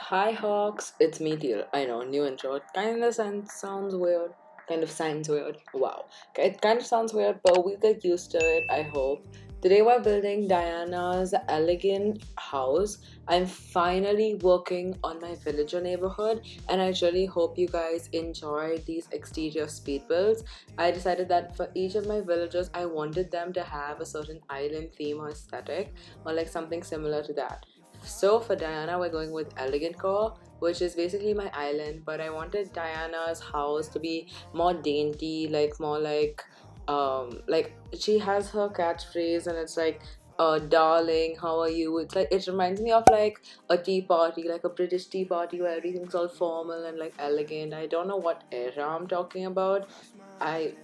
Hi Hawks, it's me Teal. I know, new intro. It kinda sounds weird. Kind of sounds weird. Wow. It kind of sounds weird, but we'll get used to it, I hope. Today we're building Diana's elegant house. I'm finally working on my villager neighborhood, and I really hope you guys enjoy these exterior speed builds. I decided that for each of my villagers, I wanted them to have a certain island theme or aesthetic, or like something similar to that. So for Diana, we're going with elegantcore, which is basically my island, but I wanted Diana's house to be more dainty, like more like she has her catchphrase and it's like darling, how are you? It's like it reminds me of like a tea party, like a British tea party where everything's all formal and like elegant. I don't know what era I'm talking about. I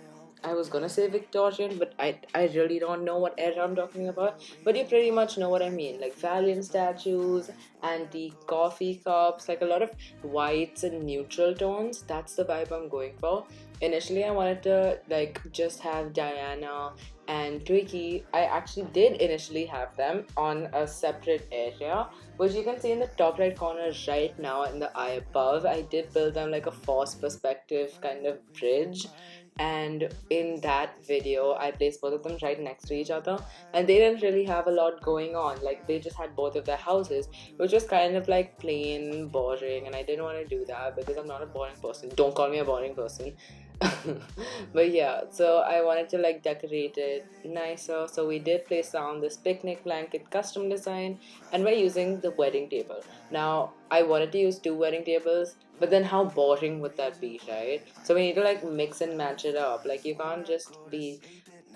I was gonna say Victorian, but I really don't know what era I'm talking about. But you pretty much know what I mean. Like Valiant statues, antique coffee cups, like a lot of whites and neutral tones. That's the vibe I'm going for. Initially, I wanted to like just have Diana and Twiggy. I actually did initially have them on a separate area, which you can see in the top right corner right now in the eye above. I did build them like a forced perspective kind of bridge, and in that video I placed both of them right next to each other, and they didn't really have a lot going on. Like they just had both of their houses, which was kind of like plain boring, and I didn't want to do that because I'm not a boring person. Don't call me a boring person. But yeah, so I wanted to like decorate it nicer, so we did place down this picnic blanket custom design, and we're using the wedding table. Now I wanted to use two wedding tables, but then how boring would that be, right? So we need to like mix and match it up. Like you can't just be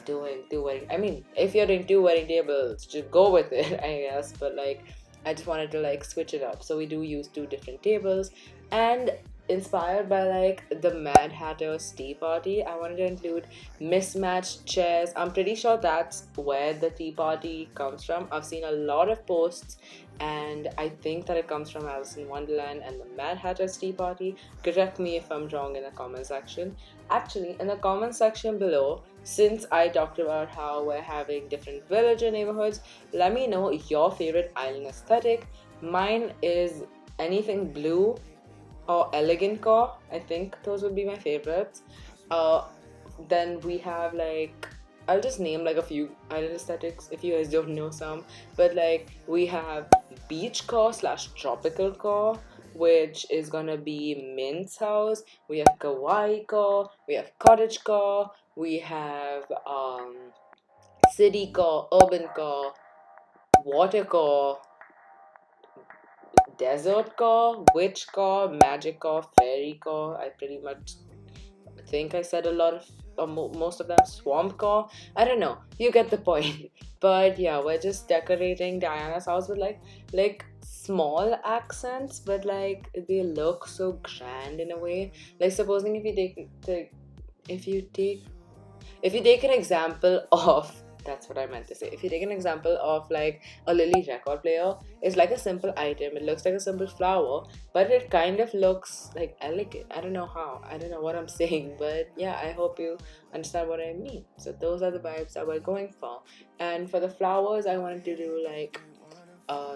doing two wedding. I mean, if you're doing two wedding tables, just go with it, I guess. But like, I just wanted to like switch it up. So we do use two different tables, and inspired by like the Mad Hatter's tea party, I wanted to include mismatched chairs. I'm pretty sure that's where the tea party comes from. I've seen a lot of posts, and I think that it comes from Alice in Wonderland and the Mad Hatter's tea party. Correct me if I'm wrong in the comment section. Actually, in the comment section below, since I talked about how we're having different villager neighborhoods, let me know your favorite island aesthetic. Mine is anything blue or elegant core. I think those would be my favorites. Uh, then we have like, I'll just name like a few island aesthetics if you guys don't know some. But like we have beach core slash tropical core, which is gonna be Mint's house. We have kawaii core. We have cottage core. We have city core, urban core, water core, desert core, witch core, magic core, fairy core. I pretty much think I said a lot of most of them. Swamp core. I don't know. You get the point. But yeah, we're just decorating Diana's house with like small accents, but like they look so grand in a way. Like supposing if you take if you take an example of that's what I meant to say. If you take an example of like a Lily record player, it's like a simple item. It looks like a simple flower, but it kind of looks like elegant. I don't know how. I don't know what I'm saying, but yeah, I hope you understand what I mean. So those are the vibes that we're going for. And for the flowers, I wanted to do like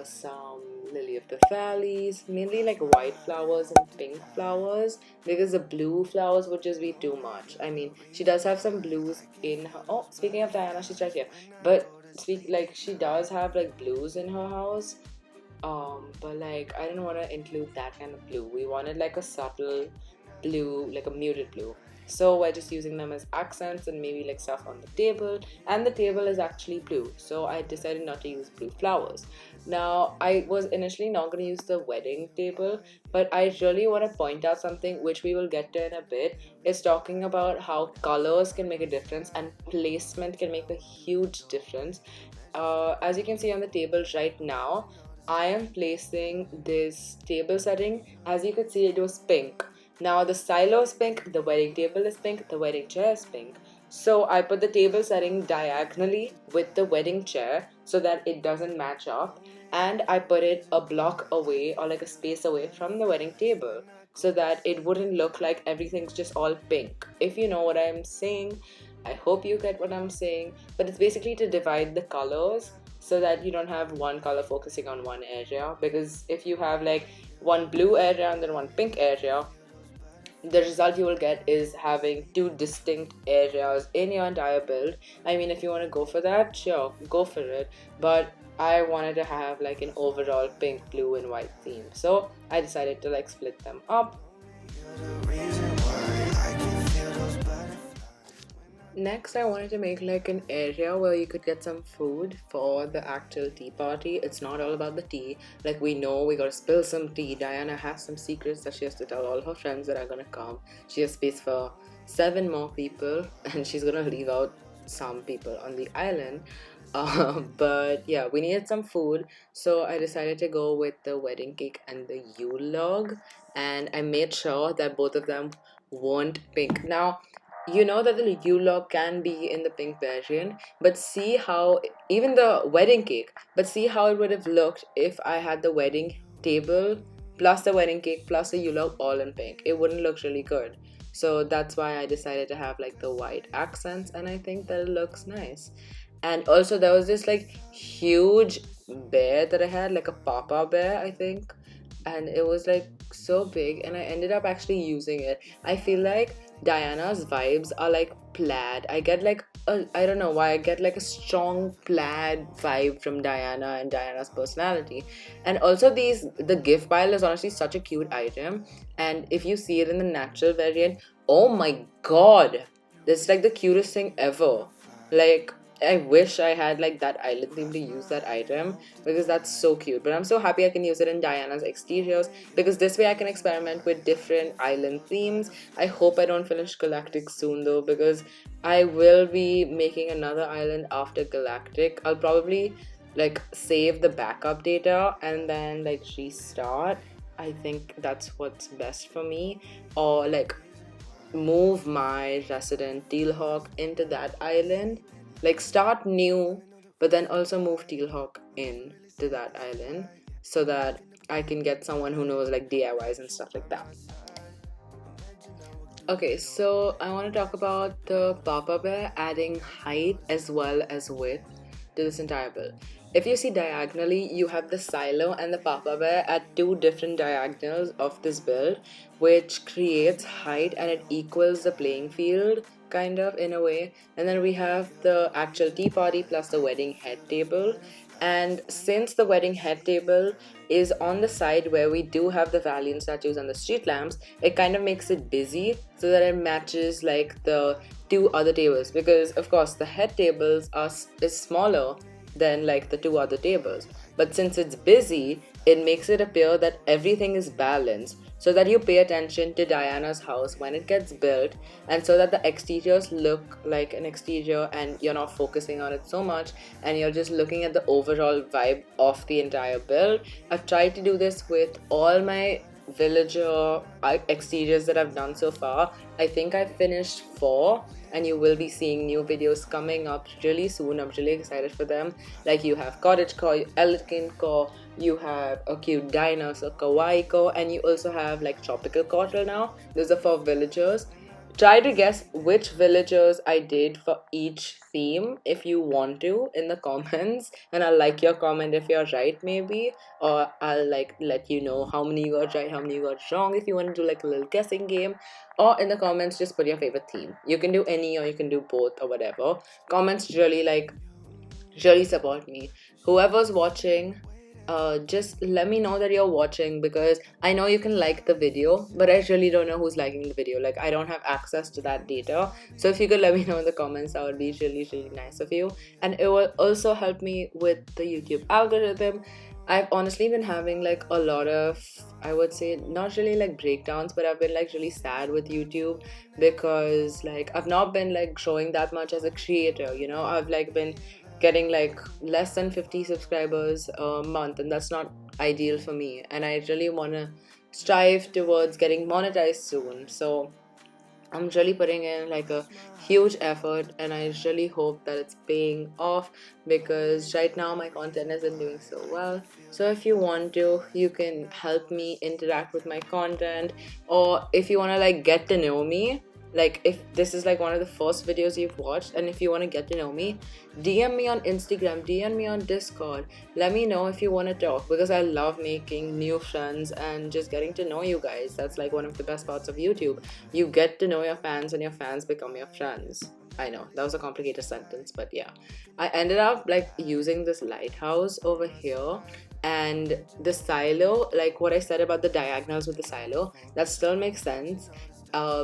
some lily of the valleys, mainly like white flowers and pink flowers, because the blue flowers would just be too much. I mean, she does have some blues in her. Oh, speaking of Diana, she's right here. But she does have like blues in her house. But like I didn't want to include that kind of blue. We wanted like a subtle blue, like a muted blue. So we're just using them as accents and maybe like stuff on the table. And the table is actually blue, so I decided not to use blue flowers. Now, I was initially not going to use the wedding table, but I really want to point out something which we will get to in a bit. Is talking about how colors can make a difference and placement can make a huge difference. As you can see on the table right now, I am placing this table setting. As you could see, it was pink. Now the silo is pink, the wedding table is pink, the wedding chair is pink. So I put the table setting diagonally with the wedding chair so that it doesn't match up, and I put it a block away or like a space away from the wedding table so that it wouldn't look like everything's just all pink. If you know what I'm saying, I hope you get what I'm saying, but it's basically to divide the colors so that you don't have one color focusing on one area, because if you have like one blue area and then one pink area, the result you will get is having two distinct areas in your entire build. I mean, if you want to go for that, sure, go for it. But I wanted to have like an overall pink, blue, and white theme. So I decided to like split them up. Next, I wanted to make like an area where you could get some food for the actual tea party. It's not all about the tea. Like, we know we gotta spill some tea. Diana has some secrets that she has to tell all her friends that are gonna come. She has space for 7 more people, and she's gonna leave out some people on the island. But yeah, we needed some food, so I decided to go with the wedding cake and the Yule log, and I made sure that both of them weren't pink. Now, you know that the Yule log can be in the pink version, but see how, even the wedding cake, but see how it would have looked if I had the wedding table plus the wedding cake plus the Yule log all in pink. It wouldn't look really good. So that's why I decided to have like the white accents, and I think that it looks nice. And also, there was this like huge bear that I had, like a papa bear, I think, and it was like so big, and I ended up actually using it. I feel like Diana's vibes are like plaid. I get like I don't know why I get like a strong plaid vibe from Diana and Diana's personality. And also, the gift pile is honestly such a cute item, and if you see it in the natural variant, oh my god, this is like the cutest thing ever. Like, I wish I had like that island theme to use that item, because that's so cute. But I'm so happy I can use it in Diana's exteriors, because this way I can experiment with different island themes. I hope I don't finish Galactic soon though, because I will be making another island after Galactic. I'll probably like save the backup data and then like restart. I think that's what's best for me. Or like move my resident Tealhawk into that island, like start new, but then also move Tealhawk in to that island so that I can get someone who knows like DIYs and stuff like that. Okay, so I want to talk about the Papa Bear adding height as well as width to this entire build. If you see diagonally, you have the silo and the Papa Bear at two different diagonals of this build, which creates height and it equals the playing field, kind of, in a way. And then we have the actual tea party plus the wedding head table. And since the wedding head table is on the side where we do have the Valiant statues and the street lamps, it kind of makes it busy so that it matches like the two other tables, because of course the head tables is smaller than like the two other tables, but since it's busy, it makes it appear that everything is balanced, so that you pay attention to Diana's house when it gets built, and so that the exteriors look like an exterior and you're not focusing on it so much and you're just looking at the overall vibe of the entire build. I've tried to do this with all my villager exteriors that I've done so far. I think I've finished 4, and you will be seeing new videos coming up really soon. I'm really excited for them. Like, you have cottagecore, elegantcore, you have a cute dinosaur, kawaii core, and you also have like tropical core till now. Those are for villagers. Try to guess which villagers I did for each theme if you want to in the comments, and I'll like your comment if you're right, maybe, or I'll like let you know how many you got right, how many you got wrong, if you want to do like a little guessing game. Or in the comments, just put your favorite theme. You can do any or you can do both or whatever. Comments really support me. Whoever's watching, just let me know that you're watching, because I know you can like the video, but I really don't know who's liking the video. Like, I don't have access to that data. So if you could let me know in the comments, that would be really nice of you. And it will also help me with the YouTube algorithm. I've honestly been having like a lot of, I would say, not really like breakdowns, but I've been like really sad with YouTube, because like I've not been like growing that much as a creator, you know. I've like been getting like less than 50 subscribers a month, and that's not ideal for me, and I really want to strive towards getting monetized soon. So I'm really putting in like a huge effort, and I really hope that it's paying off, because right now my content isn't doing so well. So if you want to, you can help me interact with my content, or if you want to like get to know me, like if this is like one of the first videos you've watched, and if you want to get to know me, DM me on Instagram, DM me on Discord. Let me know if you want to talk, because I love making new friends and just getting to know you guys. That's like one of the best parts of YouTube. You get to know your fans and your fans become your friends. I know that was a complicated sentence, but yeah. I ended up like using this lighthouse over here, and the silo, like what I said about the diagonals with the silo, that still makes sense.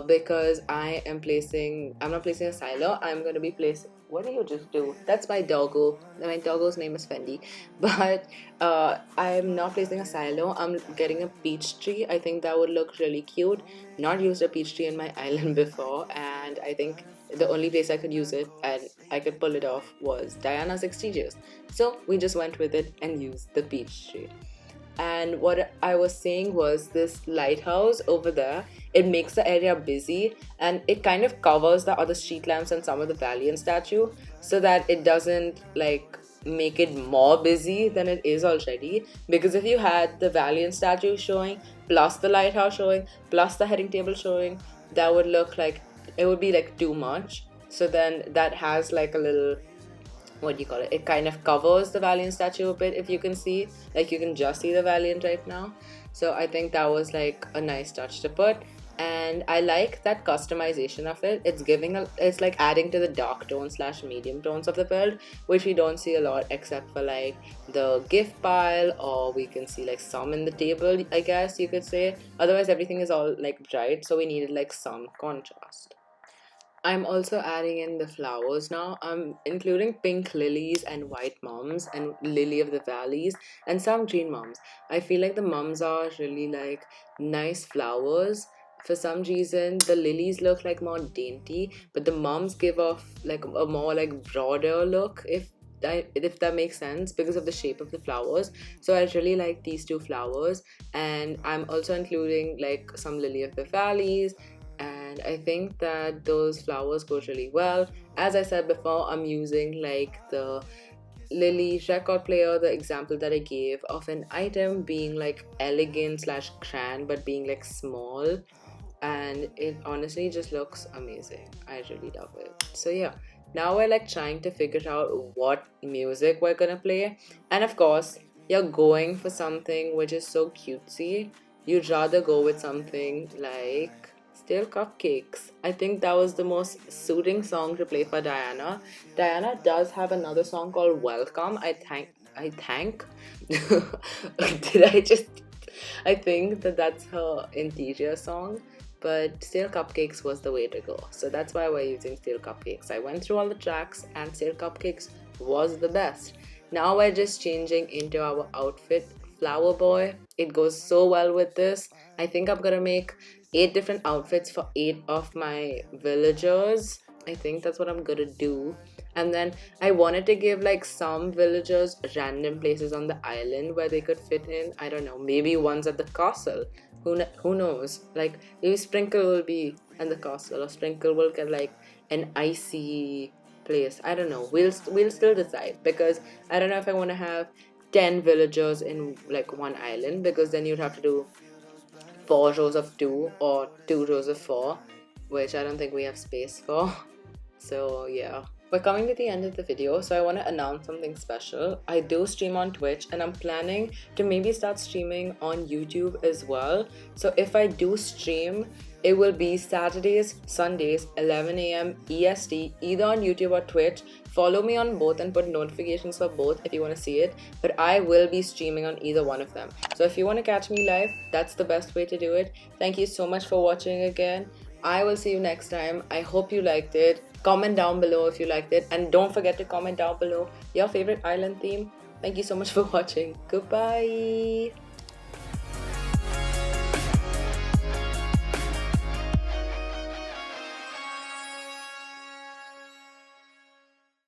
Because I'm not placing a silo, I'm going to be placing, what do you just do? That's my doggo. My doggo's name is Fendi. But I'm not placing a silo, I'm getting a peach tree. I think that would look really cute. Not used a peach tree in my island before, and I think the only place I could use it and I could pull it off was Diana's exchanges. So we just went with it and used the peach tree. And what I was saying was, this lighthouse over there, it makes the area busy, and it kind of covers the other street lamps and some of the Valiant statue, so that it doesn't like make it more busy than it is already. Because if you had the Valiant statue showing plus the lighthouse showing plus the heading table showing, that would look like it would be like too much. So then that has like a little, what do you call it, it kind of covers the Valiant statue a bit. If you can see, like you can just see the Valiant right now. So I think that was like a nice touch to put, and I like that customization of it. It's like adding to the dark tone slash medium tones of the build, which we don't see a lot except for like the gift pile, or we can see like some in the table, I guess you could say. Otherwise everything is all like bright, so we needed like some contrast. I'm also adding in the flowers now. I'm including pink lilies and white mums and lily of the valleys and some green mums. I feel like the mums are really like nice flowers. For some reason, the lilies look like more dainty, but the mums give off like a more like broader look, if that makes sense, because of the shape of the flowers. So I really like these two flowers, and I'm also including like some lily of the valleys, and I think that those flowers go really well. As I said before, I'm using like the Lily record player, the example that I gave of an item being like elegant slash grand but being like small, and it honestly just looks amazing. I really love it. So yeah, now we're like trying to figure out what music we're gonna play, and of course you're going for something which is so cutesy. You'd rather go with something like Stale Cupcakes. I think that was the most suiting song to play for Diana. Diana does have another song called Welcome. I think did I just I think that that's her interior song, but Stale Cupcakes was the way to go. So that's why we're using Stale Cupcakes. I went through all the tracks and Stale Cupcakes was the best. Now we're just changing into our outfit, Flower Boy. It goes so well with this. I think I'm gonna make 8 different outfits for 8 of my villagers. I think that's what I'm gonna do. And then I wanted to give like some villagers random places on the island where they could fit in. I don't know, maybe one's at the castle. Who knows? Like maybe Sprinkle will be in the castle, or Sprinkle will get like an icy place. I don't know. We'll still decide, because I don't know if I want to have 10 villagers in like one island, because then you'd have to do 4 rows of 2 or 2 rows of 4, which I don't think we have space for. So yeah, we're coming to the end of the video, so I want to announce something special. I do stream on Twitch, and I'm planning to maybe start streaming on YouTube as well. So if I do stream, it will be Saturdays, Sundays, 11 a.m. EST, either on YouTube or Twitch. Follow me on both and put notifications for both if you want to see it, but I will be streaming on either one of them. So if you want to catch me live, that's the best way to do it. Thank you so much for watching again. I will see you next time. I hope you liked it. Comment down below if you liked it, and don't forget to comment down below your favorite island theme. Thank you so much for watching. Goodbye.